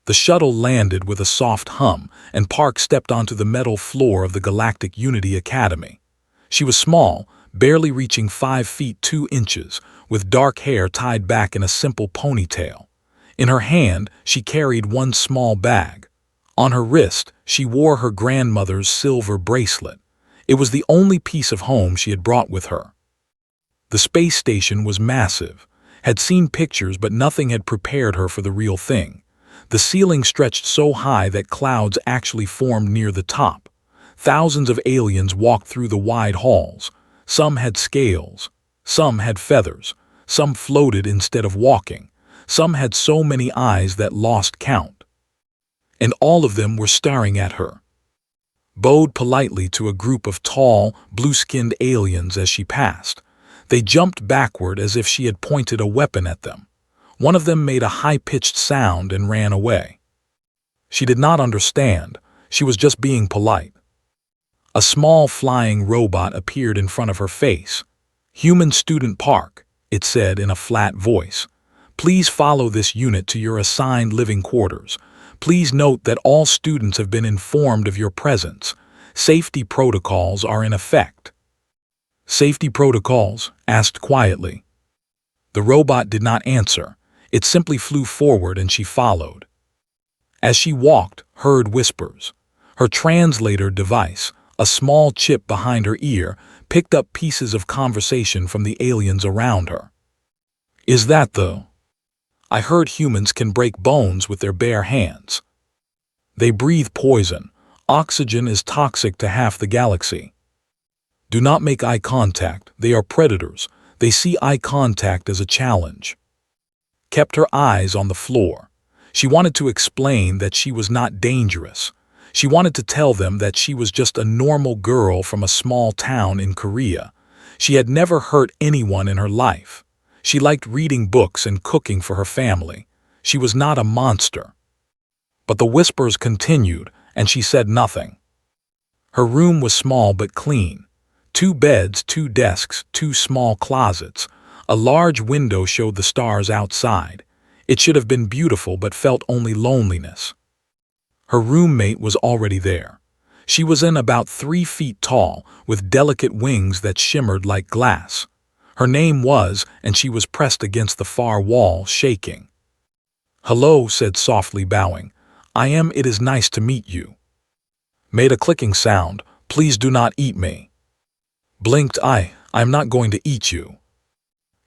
The shuttle landed with a soft hum, and Park stepped onto the metal floor of the Galactic Unity Academy. She was small, barely reaching 5 feet 2 inches, with dark hair tied back in a simple ponytail. In her hand, she carried one small bag. On her wrist, she wore her grandmother's silver bracelet. It was the only piece of home she had brought with her. The space station was massive. Had seen pictures, but nothing had prepared her for the real thing. The ceiling stretched so high that clouds actually formed near the top. Thousands of aliens walked through the wide halls. Some had scales. Some had feathers. Some floated instead of walking. Some had so many eyes that lost count. And all of them were staring at her. Bowed politely to a group of tall, blue-skinned aliens as she passed. They jumped backward as if she had pointed a weapon at them. One of them made a high-pitched sound and ran away. She did not understand. She was just being polite. A small flying robot appeared in front of her face. "Human Student Park," it said in a flat voice. "Please follow this unit to your assigned living quarters. Please note that all students have been informed of your presence. Safety protocols are in effect." "Safety protocols?" asked quietly. The robot did not answer. It simply flew forward and she followed. As she walked, heard whispers. Her translator device, a small chip behind her ear, picked up pieces of conversation from the aliens around her. "Is that the... I heard humans can break bones with their bare hands. They breathe poison. Oxygen is toxic to half the galaxy. Do not make eye contact. They are predators. They see eye contact as a challenge." Kept her eyes on the floor. She wanted to explain that she was not dangerous. She wanted to tell them that she was just a normal girl from a small town in Korea. She had never hurt anyone in her life. She liked reading books and cooking for her family. She was not a monster. But the whispers continued, and she said nothing. Her room was small but clean. 2 beds, 2 desks, 2 small closets. A large window showed the stars outside. It should have been beautiful but felt only loneliness. Her roommate was already there. She was in about 3 feet tall, with delicate wings that shimmered like glass. Her name was, and she was pressed against the far wall, shaking. "Hello," said softly, bowing. "I am. It is nice to meet you." Made a clicking sound. "Please do not eat me." Blinked. I am not going to eat you.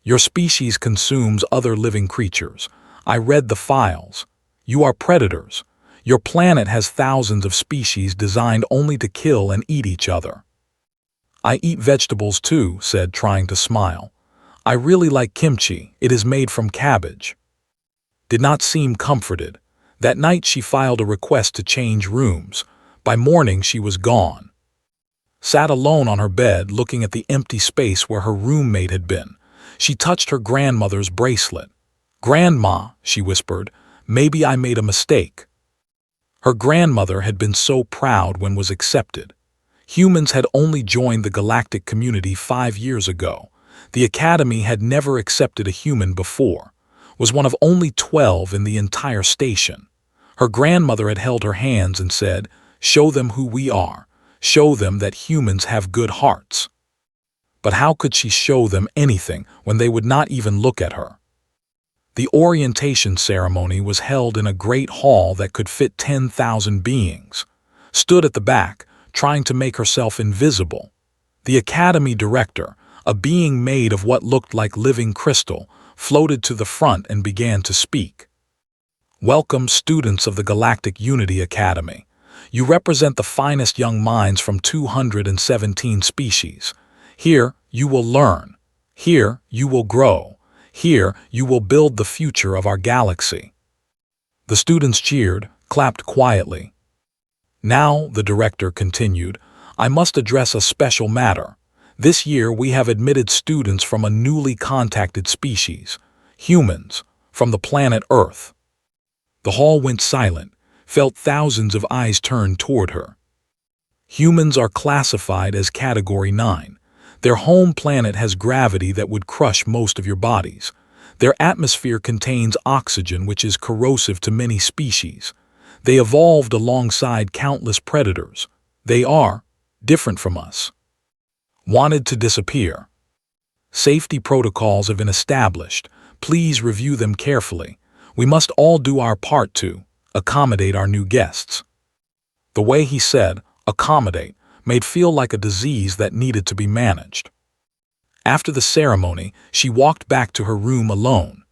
Your species consumes other living creatures. I read the files. You are predators. Your planet has thousands of species designed only to kill and eat each other. I eat vegetables too, said, trying to smile. I really like kimchi. It is made from cabbage. Did not seem comforted. That night she filed a request to change rooms. By morning she was gone. Sat alone on her bed looking at the empty space where her roommate had been. She touched her grandmother's bracelet. "Grandma," she whispered, "maybe I made a mistake." Her grandmother had been so proud when was accepted. Humans had only joined the galactic community 5 years ago. The Academy had never accepted a human before. Was one of only 12 in the entire station. Her grandmother had held her hands and said, "Show them who we are. Show them that humans have good hearts." But how could she show them anything when they would not even look at her? The orientation ceremony was held in a great hall that could fit 10,000 beings. Stood at the back, trying to make herself invisible. The Academy director, a being made of what looked like living crystal, floated to the front and began to speak. "Welcome, students of the Galactic Unity Academy. You represent the finest young minds from 217 species. Here, you will learn. Here, you will grow. Here, you will build the future of our galaxy." The students cheered, clapped quietly. "Now," the director continued, "I must address a special matter. This year we have admitted students from a newly contacted species, humans, from the planet Earth." The hall went silent, felt thousands of eyes turned toward her. Humans are classified as Category 9. Their home planet has gravity that would crush most of your bodies. Their atmosphere contains oxygen, which is corrosive to many species. They evolved alongside countless predators. They are different from us. Wanted to disappear. Safety protocols have been established. Please review them carefully. We must all do our part to accommodate our new guests. The way he said, accommodate, made feel like a disease that needed to be managed. After the ceremony, she walked back to her room alone.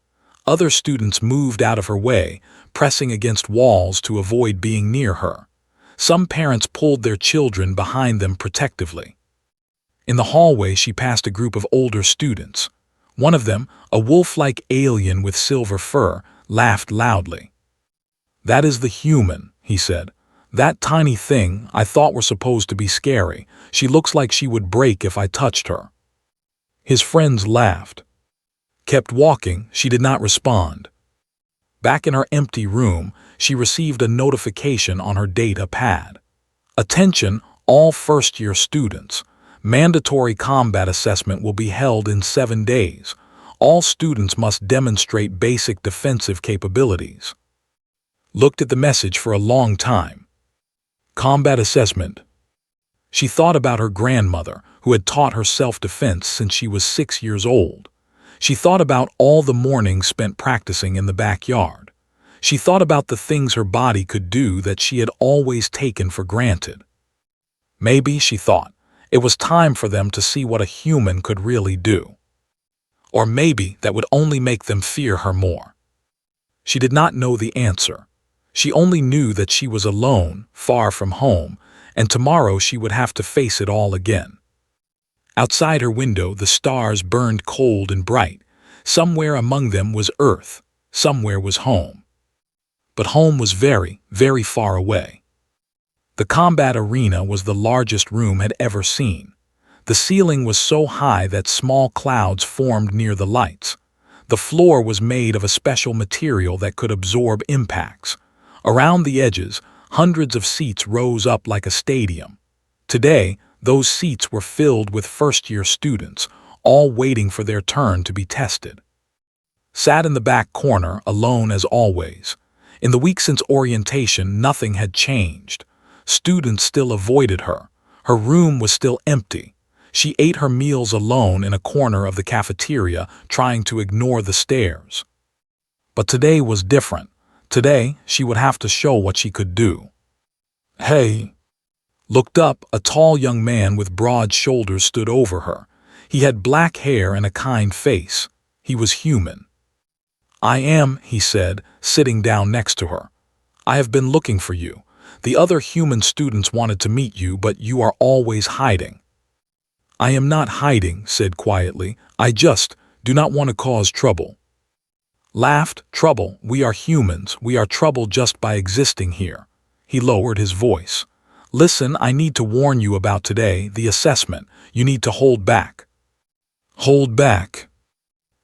Other students moved out of her way, pressing against walls to avoid being near her. Some parents pulled their children behind them protectively. In the hallway, she passed a group of older students. One of them, a wolf-like alien with silver fur, laughed loudly. "That is the human," he said. "That tiny thing I thought were supposed to be scary. She looks like she would break if I touched her." His friends laughed. Kept walking, she did not respond. Back in her empty room, she received a notification on her data pad. "Attention, all first-year students. Mandatory combat assessment will be held in 7 days. All students must demonstrate basic defensive capabilities." Looked at the message for a long time. Combat assessment. She thought about her grandmother, who had taught her self-defense since she was 6 years old. She thought about all the mornings spent practicing in the backyard. She thought about the things her body could do that she had always taken for granted. Maybe, she thought, it was time for them to see what a human could really do. Or maybe that would only make them fear her more. She did not know the answer. She only knew that she was alone, far from home, and tomorrow she would have to face it all again. Outside her window, the stars burned cold and bright. Somewhere among them was Earth. Somewhere was home. But home was very, very far away. The combat arena was the largest room had ever seen. The ceiling was so high that small clouds formed near the lights. The floor was made of a special material that could absorb impacts. Around the edges, hundreds of seats rose up like a stadium. Today, those seats were filled with first-year students, all waiting for their turn to be tested. Sat in the back corner, alone as always. In the week since orientation, nothing had changed. Students still avoided her. Her room was still empty. She ate her meals alone in a corner of the cafeteria, trying to ignore the stares. But today was different. Today, she would have to show what she could do. "Hey!" Looked up, a tall young man with broad shoulders stood over her. He had black hair and a kind face. He was human. "I am," he said, sitting down next to her. "I have been looking for you. The other human students wanted to meet you, but you are always hiding." "I am not hiding," said quietly. "I just do not want to cause trouble." Laughed. "Trouble? We are humans. We are trouble just by existing here." He lowered his voice. "Listen, I need to warn you about today, the assessment. You need to hold back." Hold back?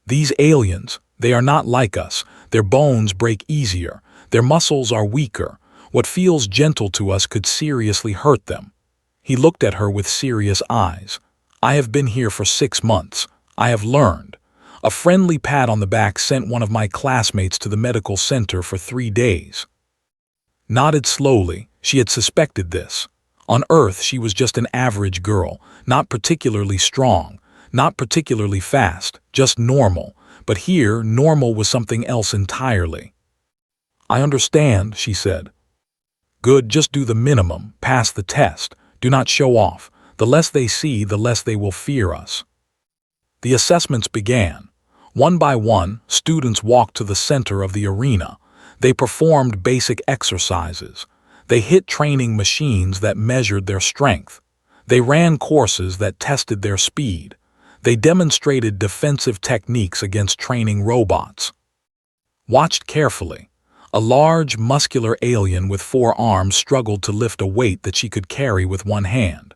These aliens, they are not like us. Their bones break easier. Their muscles are weaker. What feels gentle to us could seriously hurt them. He looked at her with serious eyes. "I have been here for 6 months. I have learned." A friendly pat on the back sent one of my classmates to the medical center for 3 days. Nodded slowly. She had suspected this. On Earth, she was just an average girl, not particularly strong, not particularly fast, just normal. But here, normal was something else entirely. "I understand," she said. "Good, just do the minimum, pass the test. Do not show off. The less they see, the less they will fear us." The assessments began. One by one, students walked to the center of the arena. They performed basic exercises. They hit training machines that measured their strength. They ran courses that tested their speed. They demonstrated defensive techniques against training robots. Watched carefully. A large, muscular alien with 4 arms struggled to lift a weight that she could carry with one hand.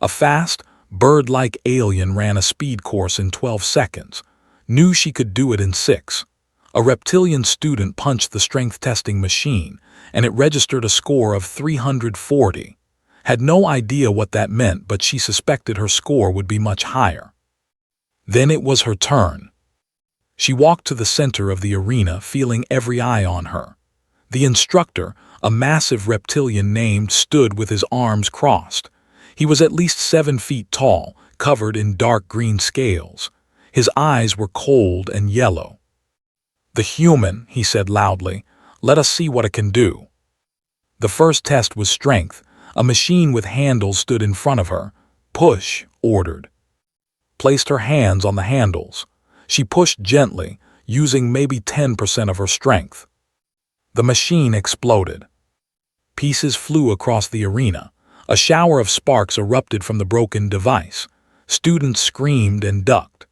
A fast, bird-like alien ran a speed course in 12 seconds. Knew she could do it in 6. A reptilian student punched the strength testing machine, and it registered a score of 340. Had no idea what that meant, but she suspected her score would be much higher. Then it was her turn. She walked to the center of the arena, feeling every eye on her. The instructor, a massive reptilian named, stood with his arms crossed. He was at least 7 feet tall, covered in dark green scales. His eyes were cold and yellow. "The human," he said loudly, "let us see what it can do." The first test was strength. A machine with handles stood in front of her. "Push," ordered. Placed her hands on the handles. She pushed gently, using maybe 10% of her strength. The machine exploded. Pieces flew across the arena. A shower of sparks erupted from the broken device. Students screamed and ducked.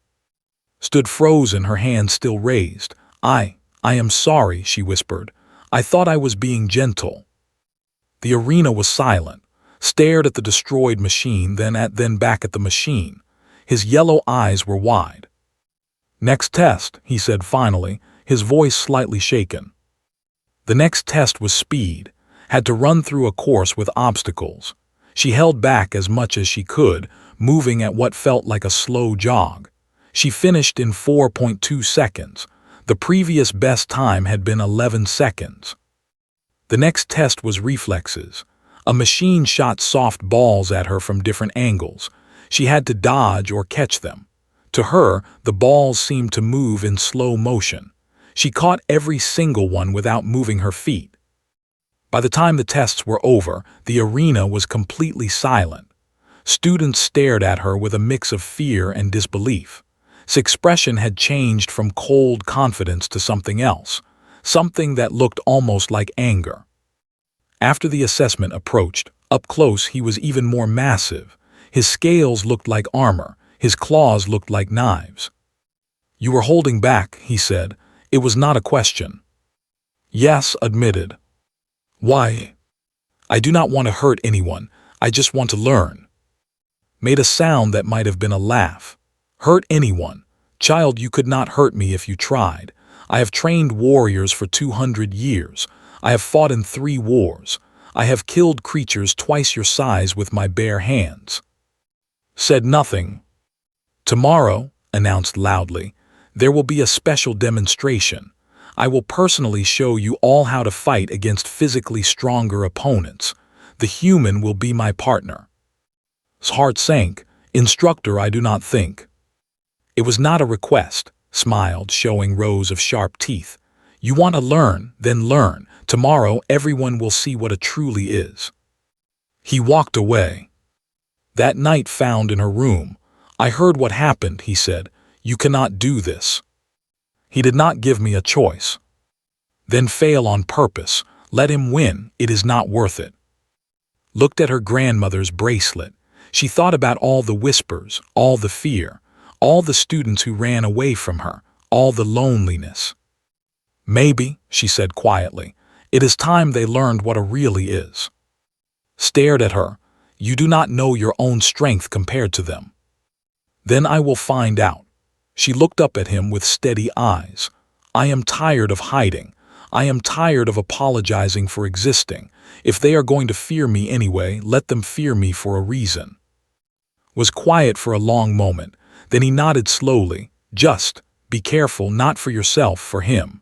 Stood frozen, her hands still raised. I am sorry," she whispered. "I thought I was being gentle." The arena was silent, stared at the destroyed machine, then back at the machine. His yellow eyes were wide. "Next test," he said finally, his voice slightly shaken. The next test was speed. Had to run through a course with obstacles. She held back as much as she could, moving at what felt like a slow jog. She finished in 4.2 seconds. The previous best time had been 11 seconds. The next test was reflexes. A machine shot soft balls at her from different angles. She had to dodge or catch them. To her, the balls seemed to move in slow motion. She caught every single one without moving her feet. By the time the tests were over, the arena was completely silent. Students stared at her with a mix of fear and disbelief. His expression had changed from cold confidence to something else, something that looked almost like anger. After the assessment approached, up close he was even more massive. His scales looked like armor, his claws looked like knives. "You were holding back," he said. "It was not a question." "Yes," admitted. "Why?" "I do not want to hurt anyone, I just want to learn." Made a sound that might have been a laugh. "Hurt anyone? Child, you could not hurt me if you tried. I have trained warriors for 200 years. I have fought in 3 wars. I have killed creatures twice your size with my bare hands." Said nothing. "Tomorrow," announced loudly, "there will be a special demonstration. I will personally show you all how to fight against physically stronger opponents. The human will be my partner." His heart sank. "Instructor, I do not think." "It was not a request," smiled, showing rows of sharp teeth. "You want to learn, then learn. Tomorrow everyone will see what it truly is." He walked away. That night, found in her room. "I heard what happened," he said. "You cannot do this." He did not give me a choice. Then fail on purpose. Let him win. It is not worth it. Looked at her grandmother's bracelet. She thought about all the whispers, all the fear, all the students who ran away from her, all the loneliness. "Maybe," she said quietly, "it is time they learned what a really is." Stared at her. "You do not know your own strength compared to them." "Then I will find out." She looked up at him with steady eyes. "I am tired of hiding. I am tired of apologizing for existing. If they are going to fear me anyway, let them fear me for a reason." Was quiet for a long moment. Then he nodded slowly. "Just be careful, not for yourself, for him."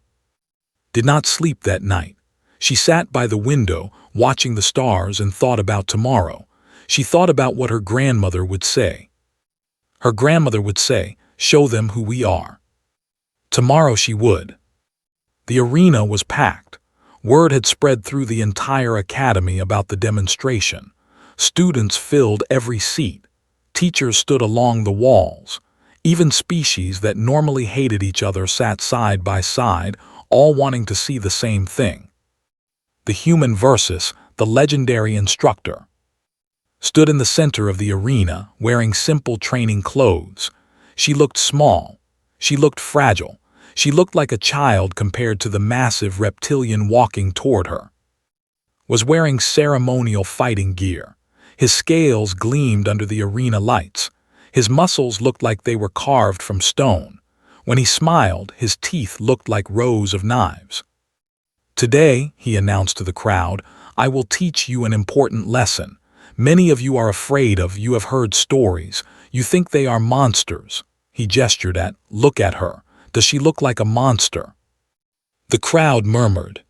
Did not sleep that night. She sat by the window, watching the stars, and thought about tomorrow. She thought about what her grandmother would say. Her grandmother would say, "Show them who we are." Tomorrow she would. The arena was packed. Word had spread through the entire academy about the demonstration. Students filled every seat. Teachers stood along the walls. Even species that normally hated each other sat side by side, all wanting to see the same thing. The human versus the legendary instructor. Stood in the center of the arena, wearing simple training clothes. She looked small. She looked fragile. She looked like a child compared to the massive reptilian walking toward her. Was wearing ceremonial fighting gear. His scales gleamed under the arena lights. His muscles looked like they were carved from stone. When he smiled, his teeth looked like rows of knives. "Today," he announced to the crowd, "I will teach you an important lesson. Many of you are afraid of, you have heard stories. You think they are monsters." He gestured at, "Look at her. Does she look like a monster? The crowd murmured.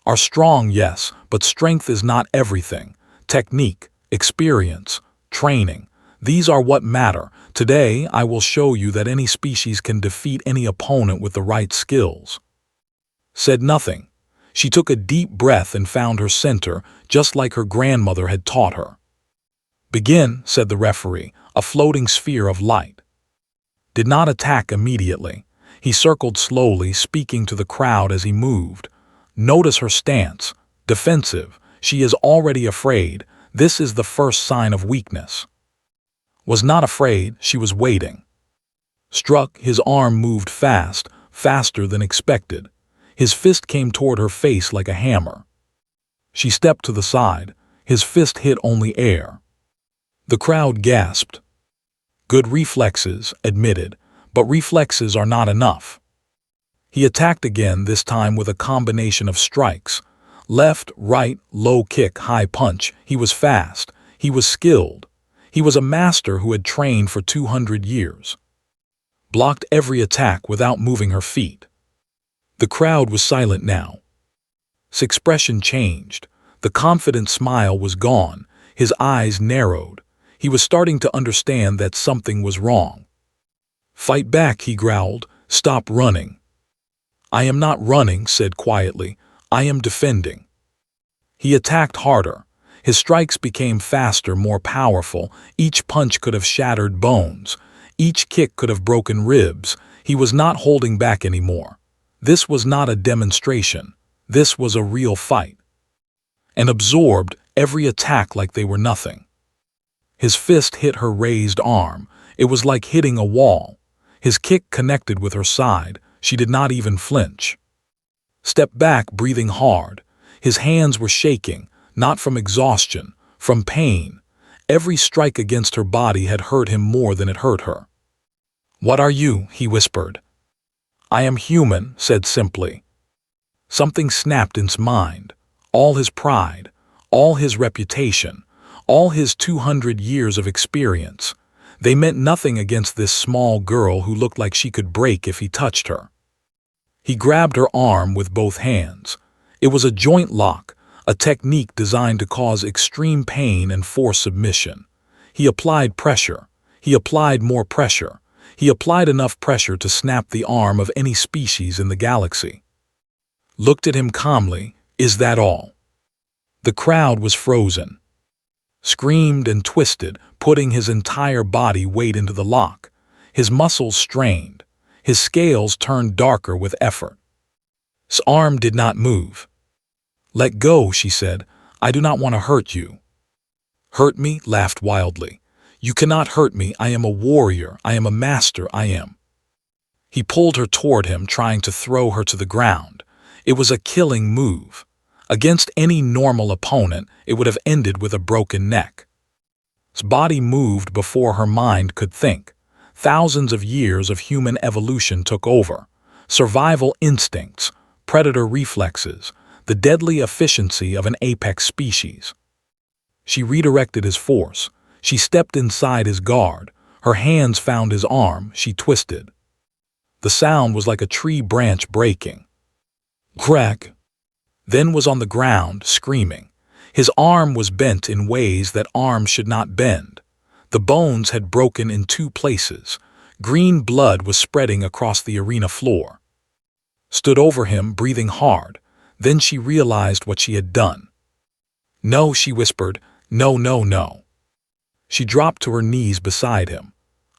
Are strong, yes, but strength is not everything. Technique, experience, training, these are what matter. Today, I will show you that any species can defeat any opponent with the right skills. Said nothing. She took a deep breath and found her center, just like her grandmother had taught her. Begin, said the referee, a floating sphere of light. Did not attack immediately. He circled slowly, speaking to the crowd as he moved. Notice her stance. Defensive. She is already afraid. This is the first sign of weakness. Was not afraid, she was waiting. Struck, his arm moved fast, faster than expected. His fist came toward her face like a hammer. She stepped to the side. His fist hit only air. The crowd gasped. Good reflexes, admitted, but reflexes are not enough. He attacked again, this time with a combination of strikes. Left, right, low kick, high punch. He was fast. He was skilled. He was a master who had trained for 200 years. Blocked every attack without moving her feet. The crowd was silent now. His expression changed. The confident smile was gone. His eyes narrowed. He was starting to understand that something was wrong. Fight back, he growled. Stop running. I am not running, said quietly. I am defending. He attacked harder. His strikes became faster, more powerful. Each punch could have shattered bones. Each kick could have broken ribs. He was not holding back anymore. This was not a demonstration. This was a real fight. And absorbed every attack like they were nothing. His fist hit her raised arm. It was like hitting a wall. His kick connected with her side. She did not even flinch. Stepped back, breathing hard. His hands were shaking, not from exhaustion, from pain. Every strike against her body had hurt him more than it hurt her. What are you? He whispered. I am human, said simply. Something snapped in his mind. All his pride, all his reputation, all his 200 years of experience. They meant nothing against this small girl who looked like she could break if he touched her. He grabbed her arm with both hands. It was a joint lock, a technique designed to cause extreme pain and force submission. He applied pressure. He applied more pressure. He applied enough pressure to snap the arm of any species in the galaxy. Looked at him calmly. Is that all? The crowd was frozen. Screamed and twisted, putting his entire body weight into the lock. His muscles strained. His scales turned darker with effort. His arm did not move. Let go, she said. I do not want to hurt you. Hurt me? Laughed wildly. You cannot hurt me. I am a warrior. I am a master. I am. He pulled her toward him, trying to throw her to the ground. It was a killing move. Against any normal opponent, it would have ended with a broken neck. His body moved before her mind could think. Thousands of years of human evolution took over. Survival instincts, predator reflexes, the deadly efficiency of an apex species. She redirected his force. She stepped inside his guard. Her hands found his arm. She twisted. The sound was like a tree branch breaking. Crack. Then was on the ground, screaming. His arm was bent in ways that arms should not bend. The bones had broken in 2 places. Green blood was spreading across the arena floor. Stood over him, breathing hard. Then she realized what she had done. No, she whispered. No, no, no. She dropped to her knees beside him.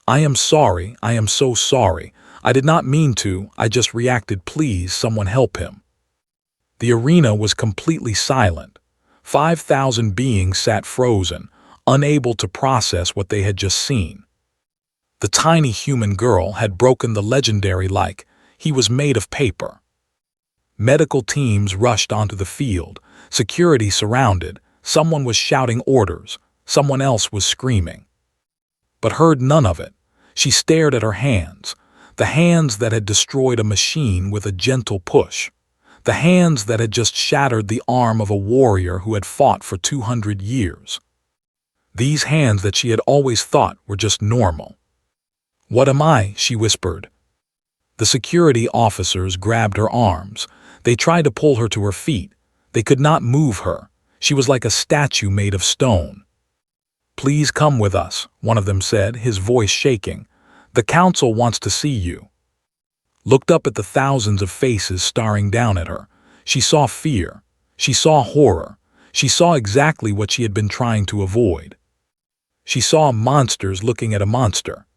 I am sorry. I am so sorry. I did not mean to. I just reacted. Please, someone help him. The arena was completely silent. 5,000 beings sat frozen, unable to process what they had just seen. The tiny human girl had broken the legendary like he was made of paper. Medical teams rushed onto the field. Security surrounded. Someone was shouting orders. Someone else was screaming. But heard none of it. She stared at her hands. The hands that had destroyed a machine with a gentle push. The hands that had just shattered the arm of a warrior who had fought for 200 years. These hands that she had always thought were just normal. What am I? She whispered. The security officers grabbed her arms. They tried to pull her to her feet. They could not move her. She was like a statue made of stone. "Please come with us," one of them said, his voice shaking. "The council wants to see you." Looked up at the thousands of faces staring down at her. She saw fear. She saw horror. She saw exactly what she had been trying to avoid. She saw monsters looking at a monster.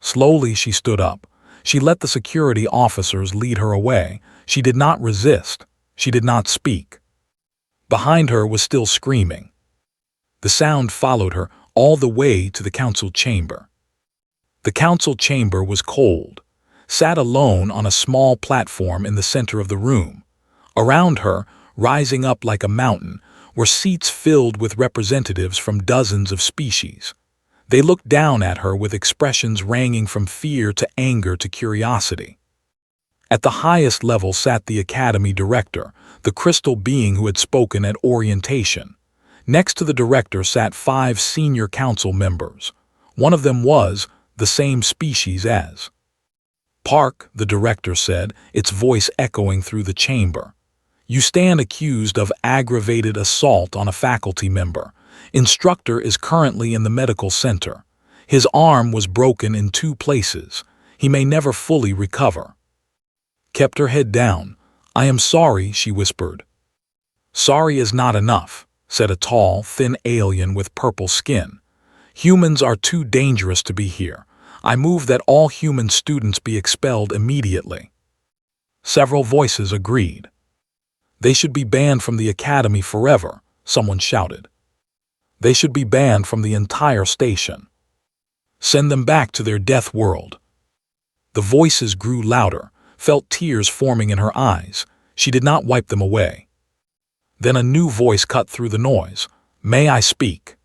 Slowly she stood up. She let the security officers lead her away. She did not resist. She did not speak. Behind her was still screaming. The sound followed her all the way to the council chamber. The council chamber was cold. Sat alone on a small platform in the center of the room. Around her, rising up like a mountain, were seats filled with representatives from dozens of species. They looked down at her with expressions ranging from fear to anger to curiosity. At the highest level sat the Academy director, the crystal being who had spoken at orientation. Next to the director sat 5 senior council members. One of them was the same species as Park, the director said, its voice echoing through the chamber. "You stand accused of aggravated assault on a faculty member. Instructor is currently in the medical center. His arm was broken in 2 places. He may never fully recover." Kept her head down. "I am sorry," she whispered. "Sorry is not enough," said a tall, thin alien with purple skin. "Humans are too dangerous to be here. I move that all human students be expelled immediately." Several voices agreed. "They should be banned from the academy forever," someone shouted. "They should be banned from the entire station. Send them back to their death world." The voices grew louder, felt tears forming in her eyes. She did not wipe them away. Then a new voice cut through the noise. "May I speak?"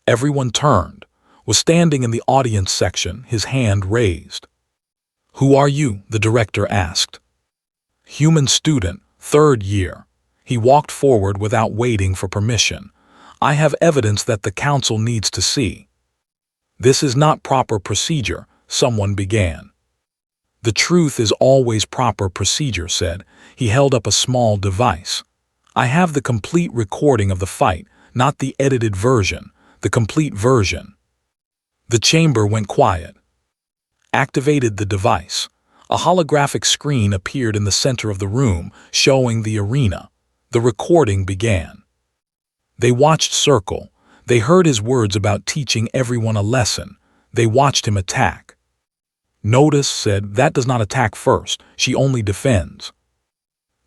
Everyone turned. Was standing in the audience section, his hand raised. "Who are you?" the director asked. "Human student, 3rd year." He walked forward without waiting for permission. "I have evidence that the council needs to see." "This is not proper procedure," someone began. "The truth is always proper procedure," said. He held up a small device. "I have the complete recording of the fight, not the edited version, the complete version." The chamber went quiet. Activated the device. A holographic screen appeared in the center of the room, showing the arena. The recording began. They watched circle. They heard his words about teaching everyone a lesson. They watched him attack. Notice said, "That does not attack first. She only defends."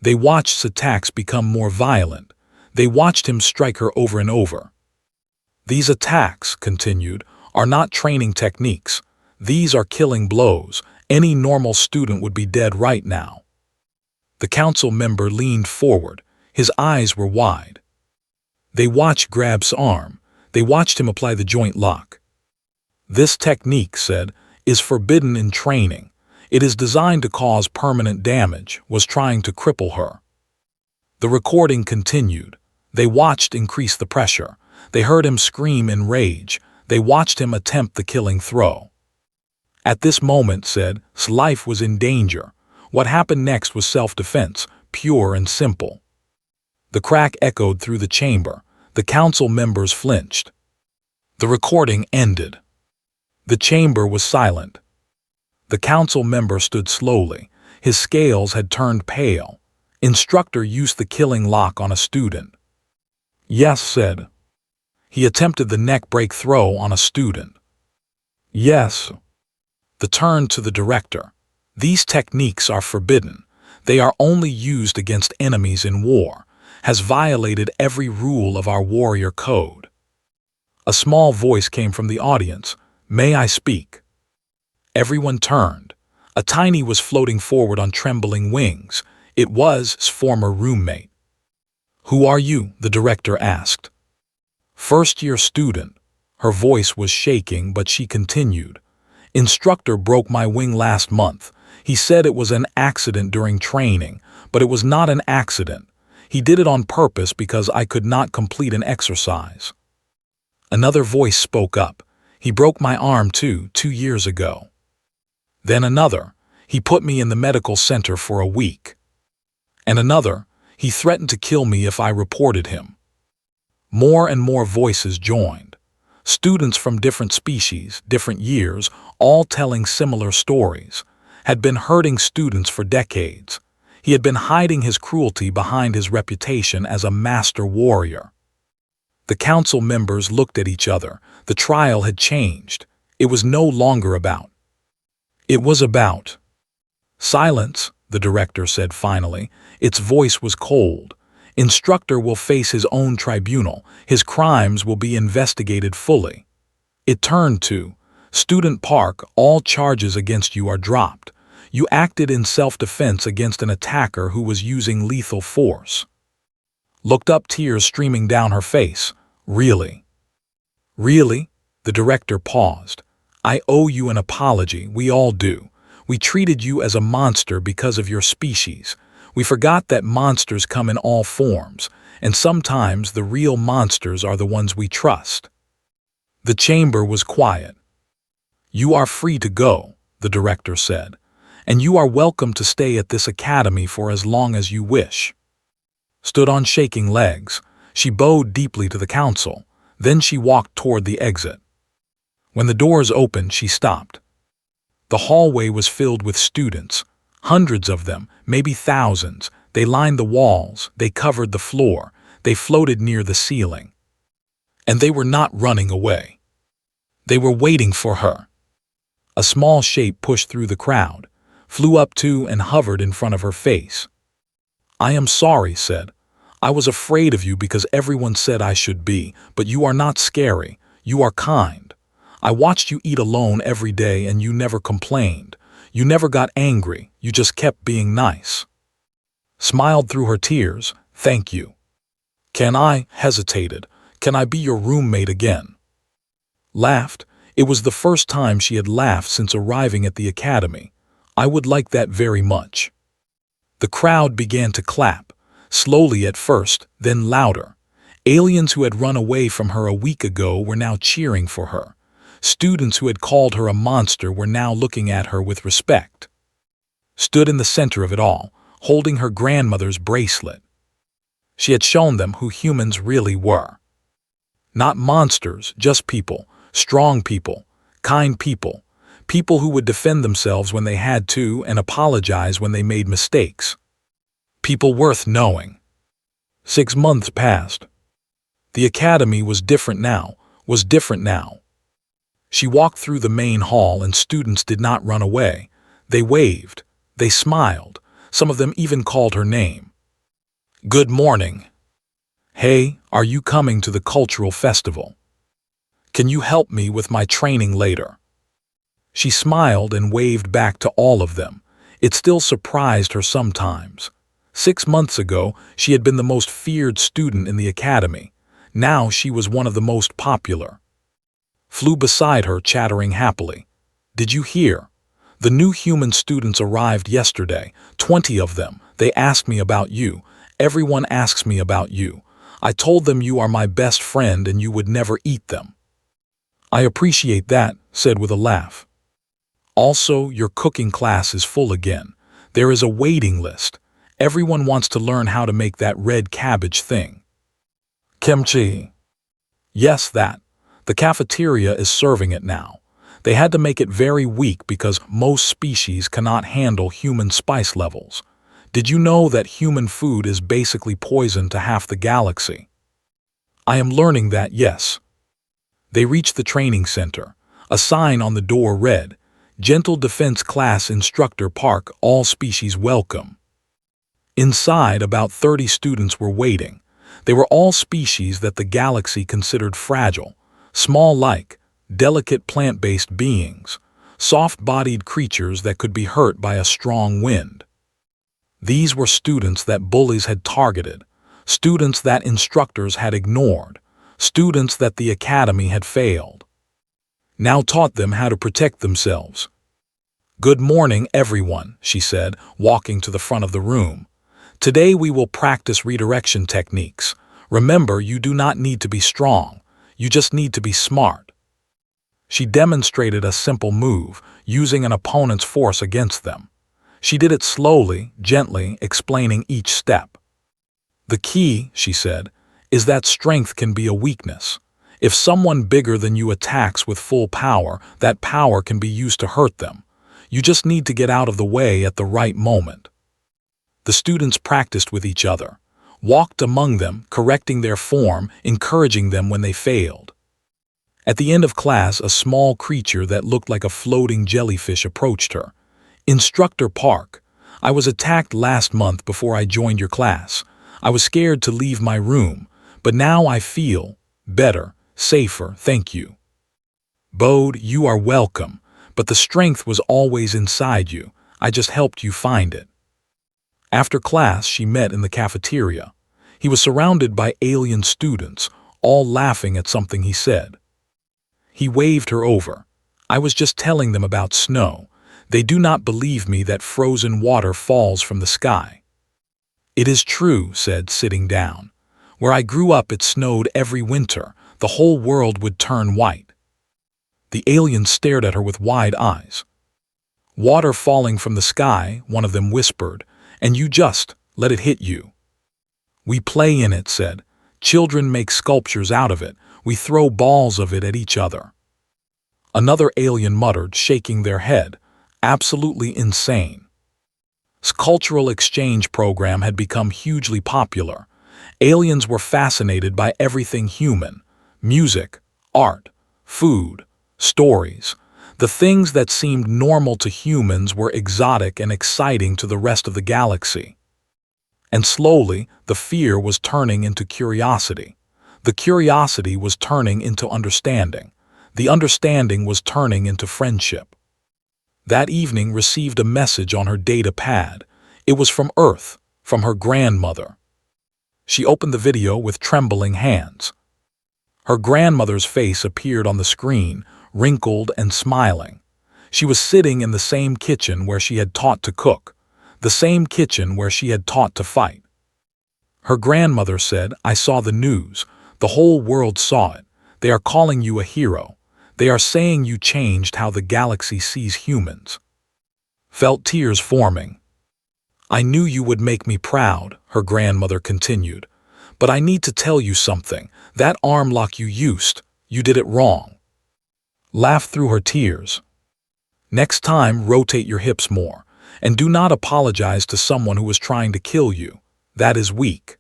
They watched attacks become more violent. They watched him strike her over and over. "These attacks," continued, "are not training techniques. These are killing blows. Any normal student would be dead right now." The council member leaned forward. His eyes were wide. They watched Grab's arm. They watched him apply the joint lock. "This technique," said, "is forbidden in training. It is designed to cause permanent damage," was trying to cripple her. The recording continued. They watched increase the pressure. They heard him scream in rage. They watched him attempt the killing throw. At this moment, said, life was in danger. What happened next was self-defense, pure and simple. The crack echoed through the chamber. The council members flinched. The recording ended. The chamber was silent. The council member stood slowly. His scales had turned pale. Instructor used the killing lock on a student. Yes, said. He attempted the neck break throw on a student. Yes. The turn to the director. These techniques are forbidden. They are only used against enemies in war. Has violated every rule of our warrior code. A small voice came from the audience. May I speak? Everyone turned. A tiny was floating forward on trembling wings. It was his former roommate. Who are you? The director asked. First-year student. Her voice was shaking, but she continued. Instructor broke my wing last month. He said it was an accident during training, but it was not an accident. He did it on purpose because I could not complete an exercise. Another voice spoke up. He broke my arm too, 2 years ago. Then another. He put me in the medical center for a week. And another, he threatened to kill me if I reported him. More and more voices joined. Students from different species, different years, all telling similar stories, had been hurting students for decades. He had been hiding his cruelty behind his reputation as a master warrior. The council members looked at each other. The trial had changed. It was no longer about. It was about. Silence, the director said finally. Its voice was cold. Instructor will face his own tribunal. His crimes will be investigated fully. It turned to, Student Park, all charges against you are dropped. You acted in self-defense against an attacker who was using lethal force. Looked up, tears streaming down her face. Really? Really? The director paused. I owe you an apology, we all do. We treated you as a monster because of your species. We forgot that monsters come in all forms, and sometimes the real monsters are the ones we trust. The chamber was quiet. You are free to go, the director said, and you are welcome to stay at this academy for as long as you wish. Stood on shaking legs, she bowed deeply to the council, then she walked toward the exit. When the doors opened, she stopped. The hallway was filled with students, hundreds of them, maybe thousands. They lined the walls, they covered the floor, they floated near the ceiling. And they were not running away. They were waiting for her. A small shape pushed through the crowd, flew up to and hovered in front of her face. I am sorry, said. I was afraid of you because everyone said I should be, but you are not scary, you are kind. I watched you eat alone every day and you never complained. You never got angry, you just kept being nice. Smiled through her tears, thank you. Can I, hesitated, can I be your roommate again? Laughed, it was the first time she had laughed since arriving at the academy. I would like that very much. The crowd began to clap, slowly at first, then louder. Aliens who had run away from her a week ago were now cheering for her. Students who had called her a monster were now looking at her with respect. Stood in the center of it all, holding her grandmother's bracelet. She had shown them who humans really were. Not monsters, just people, strong people, kind people, people who would defend themselves when they had to and apologize when they made mistakes. People worth knowing. 6 months passed. The academy was different now, She walked through the main hall and students did not run away. They waved. They smiled. Some of them even called her name. Good morning. Hey, are you coming to the cultural festival? Can you help me with my training later? She smiled and waved back to all of them. It still surprised her sometimes. 6 months ago, she had been the most feared student in the academy. Now she was one of the most popular. Flew beside her, chattering happily. Did you hear? The new human students arrived yesterday, 20 of them. They asked me about you. Everyone asks me about you. I told them you are my best friend and you would never eat them. I appreciate that, said with a laugh. Also, your cooking class is full again. There is a waiting list. Everyone wants to learn how to make that red cabbage thing. Kimchi. Yes, that. The cafeteria is serving it now. They had to make it very weak because most species cannot handle human spice levels. Did you know that human food is basically poison to half the galaxy? I am learning that, yes. They reached the training center. A sign on the door read, Gentle Defense Class Instructor Park, all species welcome. Inside, about 30 students were waiting. They were all species that the galaxy considered fragile, small-like, delicate plant-based beings, soft-bodied creatures that could be hurt by a strong wind. These were students that bullies had targeted, students that instructors had ignored, students that the academy had failed. Now taught them how to protect themselves. Good morning, everyone, she said, walking to the front of the room. Today we will practice redirection techniques. Remember, you do not need to be strong. You just need to be smart. She demonstrated a simple move, using an opponent's force against them. She did it slowly, gently, explaining each step. The key, she said, is that strength can be a weakness. If someone bigger than you attacks with full power, that power can be used to hurt them. You just need to get out of the way at the right moment. The students practiced with each other, walked among them, correcting their form, encouraging them when they failed. At the end of class, a small creature that looked like a floating jellyfish approached her. "Instructor Park, I was attacked last month before I joined your class. I was scared to leave my room, but now I feel better, safer, thank you." "Bode, you are welcome, but the strength was always inside you. I just helped you find it." After class, she met in the cafeteria. He was surrounded by alien students, all laughing at something he said. He waved her over. "I was just telling them about snow. They do not believe me that frozen water falls from the sky." "It is true," said, sitting down. "Where I grew up it snowed every winter. The whole world would turn white." The aliens stared at her with wide eyes. "Water falling from the sky," one of them whispered, "and you just let it hit you." "We play in it," said. "Children make sculptures out of it. We throw balls of it at each other." Another alien muttered, shaking their head, "Absolutely insane." This cultural exchange program had become hugely popular. Aliens were fascinated by everything human: music, art, food, stories. The things that seemed normal to humans were exotic and exciting to the rest of the galaxy. And slowly, the fear was turning into curiosity. The curiosity was turning into understanding. The understanding was turning into friendship. That evening received a message on her data pad. It was from Earth, from her grandmother. She opened the video with trembling hands. Her grandmother's face appeared on the screen, wrinkled and smiling. She was sitting in the same kitchen where she had taught to cook, the same kitchen where she had taught to fight. Her grandmother said, "I saw the news. The whole world saw it. They are calling you a hero. They are saying you changed how the galaxy sees humans." Felt tears forming. "I knew you would make me proud," her grandmother continued. "But I need to tell you something. That arm lock you used, you did it wrong." Laughed through her tears. "Next time, rotate your hips more. And do not apologize to someone who was trying to kill you. That is weak."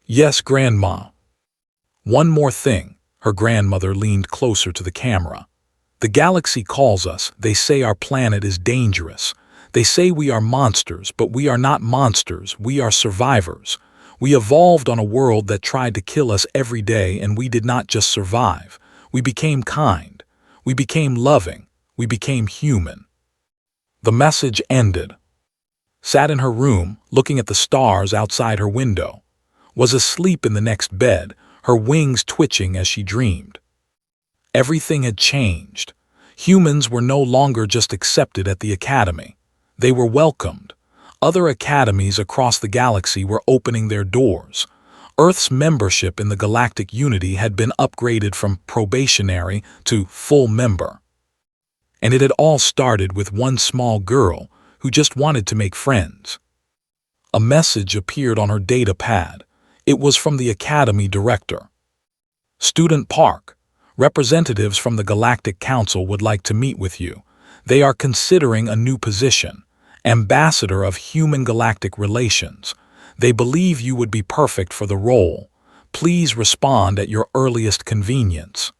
"Yes, Grandma." "One more thing." Her grandmother leaned closer to the camera. "The galaxy calls us. They say our planet is dangerous. They say we are monsters, but we are not monsters. We are survivors. We evolved on a world that tried to kill us every day, and we did not just survive. We became kind. We became loving. We became human." The message ended. Sat in her room, looking at the stars outside her window. Was asleep in the next bed, her wings twitching as she dreamed. Everything had changed. Humans were no longer just accepted at the academy. They were welcomed. Other academies across the galaxy were opening their doors. Earth's membership in the galactic unity had been upgraded from probationary to full member. And it had all started with one small girl who just wanted to make friends. A message appeared on her data pad. It was from the Academy Director. "Student Park, representatives from the Galactic Council would like to meet with you. They are considering a new position, Ambassador of Human Galactic Relations. They believe you would be perfect for the role. Please respond at your earliest convenience."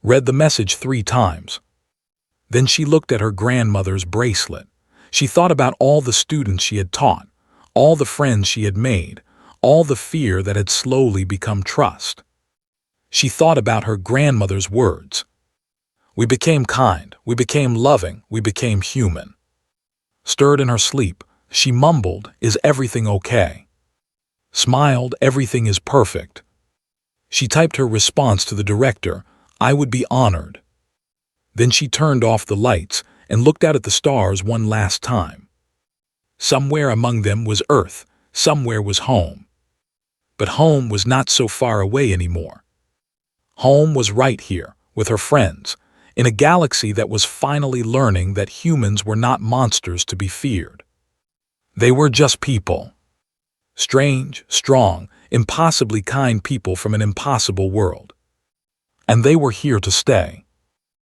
Read the message 3 times. Then she looked at her grandmother's bracelet. She thought about all the students she had taught, all the friends she had made, all the fear that had slowly become trust. She thought about her grandmother's words. "We became kind, we became loving, we became human." Stirred in her sleep, she mumbled, "Is everything okay?" Smiled, "Everything is perfect." She typed her response to the director, "I would be honored." Then she turned off the lights and looked out at the stars one last time. Somewhere among them was Earth, somewhere was home. But home was not so far away anymore. Home was right here, with her friends, in a galaxy that was finally learning that humans were not monsters to be feared. They were just people. Strange, strong, impossibly kind people from an impossible world. And they were here to stay.